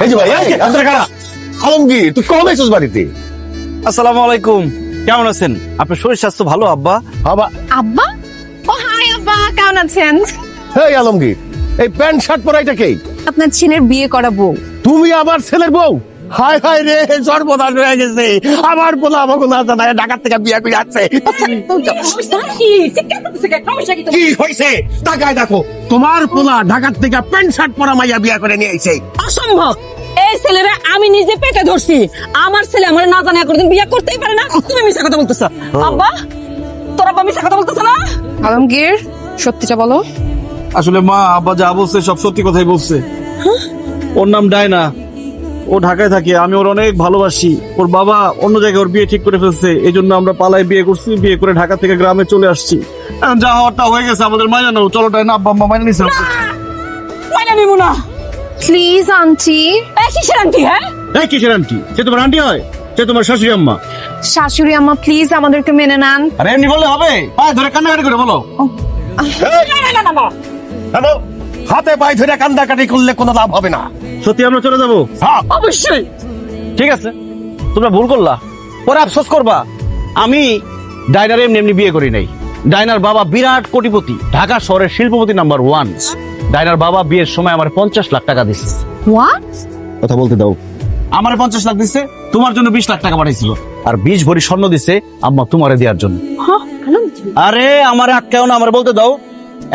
এই যে ভাই, আপনার কারা? আলমগীর, তুই কখন এসেছিস বাড়িতে? আসসালামু আলাইকুম, কেমন আছেন? আপনার শরীর স্বাস্থ্য ভালো আব্বা? আবার আব্বা? ও হাই আব্বা, কেমন আছেন? এই আলমগীর, এই প্যান্ট শার্ট পরা এটা কে? আপনার ছেলের বিয়ে করা বউ। তুমি আবার ছেলের বউ? হায় হায় রে, সর্বনাশ হয়ে গেছে। আমার পোলা আমাকে না জানায় ঢাকা থেকে বিয়ে করে আসছে। কি হয়েছে? টাকায় দেখো, তোমার পোলা ঢাকা থেকে প্যান্ট শার্ট পরা মাইয়া বিয়ে করে নিয়ে আইছে। অসম্ভব। এই ছেলেরা আমি নিজে পেটে ধরছি। আমার ছেলে আমার না জানা কোনদিন বিয়ে করতেই পারে না। তুমি মিছা কথা বলতেছ আব্বা। তোর আব্বা মিছা কথা বলতেছ না? আলমগীর, সত্যিটা বলো। আসলে মা, আব্বা যা বলছে সব সত্যি কথাই বলছে। ওর নাম ডায়না, ও ঢাকায় থাকে, আমি ওর অনেক ভালোবাসি। ওর বাবা অন্য জায়গায় ওর বিয়ে ঠিক করে ফেলছে, এই জন্য আমরা পালায় বিয়ে করছি। বিয়ে করে ঢাকা থেকে গ্রামে চলে আসছি। এখন যা হওয়ারটা হয়ে গেছে, আমাদের মাইনা নাও। চলো ডায়না, আব্বা আম্মা মাইনা নিছে। মাইনা নিমু না। Please aunty. এই কিসের আন্টি? হ্যাঁ, এই কিসের আন্টি? সে তোমার আন্টি হয়? সে তোমার শাশুড়ি আম্মা। শাশুড়ি আম্মা, প্লিজ আমাদেরকে মেনে নেন। আরে এমনি বললে হবে? পায়ে ধরে কান্নাকাটি করে বলো। হ্যালো, হাতে পায়ে ধরে কান্দাকাটি করলে কোনো লাভ হবে না। সত্যি আমরা চলে যাবো? হ্যাঁ, অবশ্যই। ঠিক আছে, তোমরা ভুল করলা, পরে আফসোস করবা। আমি ডায়নার এমনি এমনি বিয়ে করি নাই। ডায়নার বাবা বিরাট কোটিপতি, ঢাকা শহরের শিল্পপতি নাম্বার 1। ডায়নার বাবা বিয়ের সময় আমার 50 লাখ টাকা দিচ্ছে। হোয়াট? কথা বলতে দাও। আমার 50 লাখ দিচ্ছে, তোমার জন্য 20 লাখ টাকা পাঠাইছিল। আর 20 ভরি স্বর্ণ দিছে আম্মা তোমারে দেওয়ার জন্য। আরে আমার আটকাও না, আমার বলতে দাও।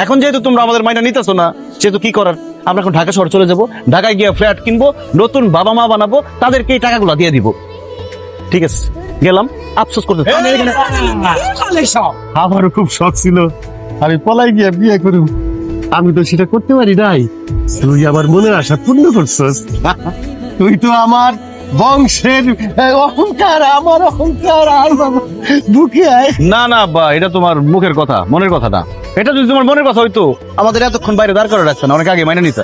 এখন যেহেতু তোমরা আমাদের মাইনা নিতেছো না, সেহেতু কি করার, আমরা এখন ঢাকা শহর চলে যাব। ঢাকায় গিয়ে ফ্ল্যাট কিনবো, নতুন বাবা মা বানাবো, তাদেরকে এই টাকাগুলো দিয়ে দিব। ঠিক আছে, গেলাম। আফসোস করতে আমারও খুব শখ ছিল আমি পলাই গিয়ে বিয়ে করব। আমি তো সেটা করতে পারি নাই। তুই আমার মনের আশা পূর্ণ করছিস। তুই তো আমার বংশের অহংকার, আমার অহংকার। আর বাবা বুকে আয়। না না আব্বা, এটা তোমার মুখের কথা, মনের কথা না। এটা যদি তোমার মনের কথা হইতো, আমাদের এতক্ষণ বাইরে দাঁড় করে রাখছে না, অনেক আগে মাইনে নিতে।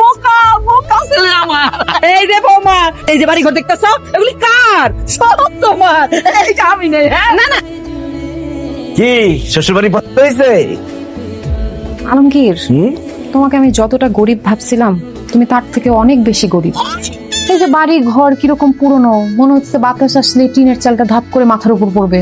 বোকা বোকা ছেলে আমার। এই যে বৌমা, এই যে বাড়ি ঘর দেখতেছ, এগুলি কার? সব তোমার। এই যে আমি নেই। হ্যাঁ, না না, কি শ্বশুর বাড়ি পছন্দ হয়েছে? আলমগীর, তোমাকে আমি যতটা গরিব ভাবছিলাম, তুমি তার থেকে অনেক বেশি গরিব। এই যে বাড়ি ঘর কিরকম পুরনো, মনে হচ্ছে বাতাস আসলে টিনের চালটা ধাপ করে মাথার উপর পড়বে।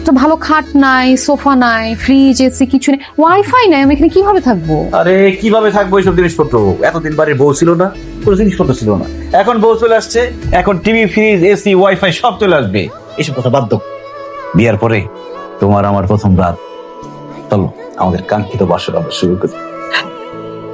তো ভালো খাট নাই, সোফা নাই, ফ্রিজ, এসি কিছু নেই, ওয়াইফাই নাই। আমি এখানে কিভাবে থাকবো? আরে কিভাবে থাকবো এইসব জিনিসপত্র? এতদিন বাড়ির বউ ছিল না, কোনো জিনিসপত্র ছিল না। এখন বউ চলে আসছে, এখন টিভি, ফ্রিজ, এসি, ওয়াইফাই সব চলে আসবে। এসব কথা বাদ দাও। বিয়ার পরে তোমার আমার প্রথম রাত, চলো আমাদের কাঙ্ক্ষিত বাসর আবার শুরু করি।